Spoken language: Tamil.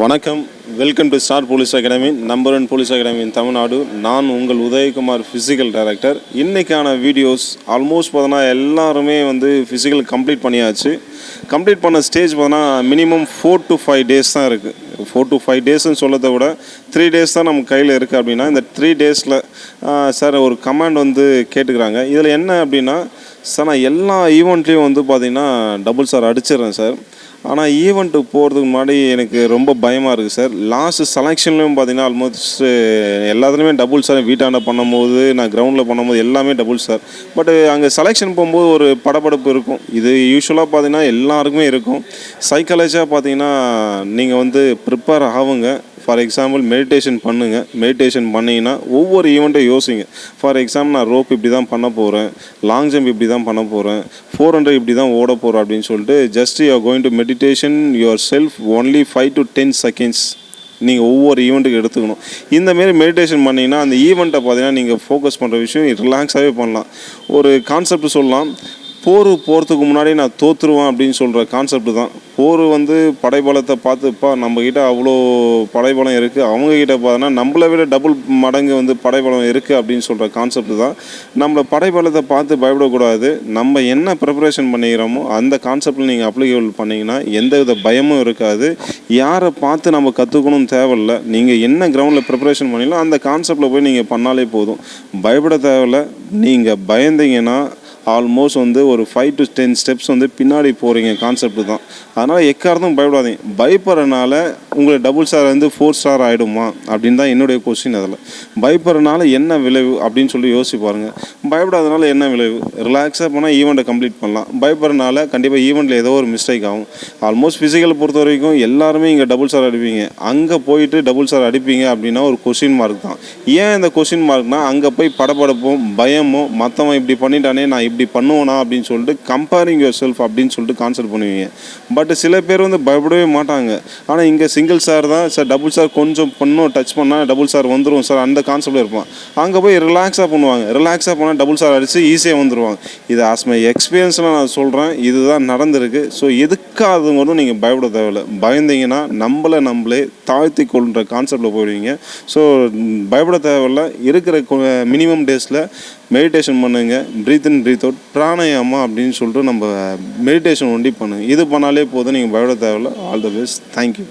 வணக்கம். Welcome to star police academy, number 1 police academy இன் தமிழ்நாடு. நான் உங்கள் உதயகுமார், ஃபிசிக்கல் டைரக்டர். இன்றைக்கான வீடியோஸ் ஆல்மோஸ்ட் பார்த்தோன்னா எல்லாருமே ஃபிசிக்கல் கம்ப்ளீட் பண்ணியாச்சு. கம்ப்ளீட் பண்ண ஸ்டேஜ் பார்த்தோன்னா மினிமம் 4 to 5 டேஸ் தான் இருக்குது. 4 to 5 டேஸ்ன்னு சொல்லதை விட 3 டேஸ் தான் நம்ம கையில் இருக்குது. அப்படின்னா இந்த 3 டேஸில் சார் ஒரு கமாண்ட் கேட்டுக்கிறாங்க. இதில் என்ன அப்படின்னா, சார் நான் எல்லா ஈவெண்ட்லேயும் பார்த்திங்கன்னா டபுள் சார் அடிச்சிடுறேன் சார். ஆனால் ஈவெண்ட்டுக்கு போகிறதுக்கு முன்னாடி எனக்கு ரொம்ப பயமாக இருக்குது சார். லாஸ்ட்டு செலெக்ஷன்லேயும் பார்த்திங்கன்னா ஆல்மோஸ்ட் எல்லாத்துலேயுமே டபுள் சார். வீட்டாண்ட பண்ணும்போது, நான் கிரவுண்டில் பண்ணும்போது எல்லாமே டபுள் சார். பட் அங்கே செலெக்ஷன் போகும்போது ஒரு படபடப்பு இருக்கும். இது யூஸ்வலாக பார்த்திங்கன்னா எல்லாருக்குமே இருக்கும். சைக்காலஜியாக பார்த்திங்கன்னா நீங்கள் ப்ரிப்பேர் ஆகுங்க. ஃபார் எக்ஸாம்பிள் மெடிடேஷன் பண்ணுங்கள். மெடிடேஷன் பண்ணிங்கன்னா ஒவ்வொரு ஈவெண்ட்டை யோசிங்க. ஃபார் எக்ஸாம்பிள் நான் ரோப் இப்படி தான் பண்ண போகிறேன், லாங் ஜம்ப் இப்படி தான் பண்ண போகிறேன், 400 இப்படி தான் ஓட போகிறேன் அப்படின்னு சொல்லிட்டு just you are going to meditation your self only 5 to 10 seconds நீங்கள் ஒவ்வொரு ஈவெண்ட்டுக்கு எடுத்துக்கணும். இந்தமாரி மெடிடேஷன் பண்ணிங்கன்னா அந்த ஈவெண்ட்டை பார்த்தீங்கன்னா நீங்கள் ஃபோக்கஸ் பண்ணுற விஷயம் ரிலாக்ஸாகவே பண்ணலாம். ஒரு கான்செப்ட் சொல்லலாம், போர் போகிறதுக்கு முன்னாடி நான் தோற்றுருவேன் அப்படின்னு சொல்கிற கான்செப்ட் தான். போர் படைபலத்தை பார்த்துப்பா நம்மக்கிட்ட அவ்வளோ படைபலம் இருக்குது, அவங்கக்கிட்ட பார்த்தோன்னா நம்மளை விட டபுள் மடங்கு படைபலம் இருக்குது அப்படின்னு சொல்கிற கான்செப்ட் தான். நம்மளை படைபலத்தை பார்த்து பயப்படக்கூடாது. நம்ம என்ன ப்ரிப்பரேஷன் பண்ணிக்கிறோமோ அந்த கான்செப்டில் நீங்கள் அப்ளிகேபிள் பண்ணிங்கன்னா எந்த வித பயமும் இருக்காது. யாரை பார்த்து நம்ம கற்றுக்கணும்னு தேவையில்லை. நீங்கள் என்ன கிரவுண்டில் ப்ரிப்பரேஷன் பண்ணிங்களோ அந்த கான்செப்டில் போய் நீங்கள் பண்ணாலே போதும். பயப்பட தேவையில்லை. நீங்கள் பயந்தீங்கன்னா ஆல்மோஸ்ட் ஒரு 5 to 10 ஸ்டெப்ஸ் பின்னாடி போகிறீங்க கான்செப்ட் தான். அதனால் எக்காரதும் பயப்படாதீங்க. பயப்படுறதுனால உங்களுக்கு டபுள் ஸ்டார் 4 ஸ்டார் ஆகிடுமா அப்படின்னு தான் என்னுடைய கொஸ்டின். அதில் பயப்படுறதுனால என்ன விளைவு அப்படின்னு சொல்லி யோசிச்சு பாருங்கள். பயப்படாதனால என்ன விளைவு? ரிலாக்ஸாக போனால் ஈவெண்ட்டை கம்ப்ளீட் பண்ணலாம். பயப்படுறதுனால கண்டிப்பாக ஈவெண்ட்டில் ஏதோ ஒரு மிஸ்டேக் ஆகும். ஆல்மோஸ்ட் ஃபிசிக்கலை பொறுத்த வரைக்கும் எல்லாருமே இங்கே டபுள் ஸ்டார் அடிப்பீங்க. அங்கே போயிட்டு டபுள் ஸ்டார் அடிப்பீங்க அப்படின்னா ஒரு கொஸ்டின் மார்க் தான். ஏன் இந்த கொஸ்டின் மார்க்னால், அங்கே போய் படபடப்பும் பயமும் மற்றவன் இப்படி பண்ணிட்டானே நான் இப்படி பண்ணுவோனா அப்படின்னு சொல்லிட்டு கம்பேரிங் யுவர் செல்ஃப் அப்படின்னு சொல்லிட்டு கான்செப்ட் பண்ணுவீங்க. பட் சில பேர் பயப்படவே மாட்டாங்க. ஆனால் இங்கே சிங்கிள் ஸ்டார் தான் சார், டபுள் ஸ்டார் கொஞ்சம் பண்ணும் டச் பண்ணால் டபுள் ஸ்டார் வந்துடும் சார் அந்த கான்செப்டில் இருப்பான். அங்கே போய் ரிலாக்ஸாக பண்ணுவாங்க. ரிலாக்ஸாக போனால் டபுள் ஸ்டார் அடித்து ஈஸியாக வந்துடுவாங்க. இது ஆஸ் மை எக்ஸ்பீரியன்ஸில் நான் சொல்கிறேன். இதுதான் நடந்திருக்கு. ஸோ எதுக்காக நீங்கள் பயப்பட தேவையில்லை. பயந்தீங்கன்னா நம்மளே தாழ்த்தி கொள்கிற கான்செப்டில் போயிடுவீங்க. ஸோ பயப்பட தேவையில்லை. இருக்கிற மினிமம் டேஸில் மெடிடேஷன் பண்ணுங்கள். Breath in breathe out, pranayama அப்படின்னு சொல்லிட்டு நம்ம மெடிடேஷன் ஒண்டி பண்ணுங்கள். இது பண்ணாலே போதும். நீங்கள் பயப்பட தேவையில்லை. All the best. தேங்க்யூ.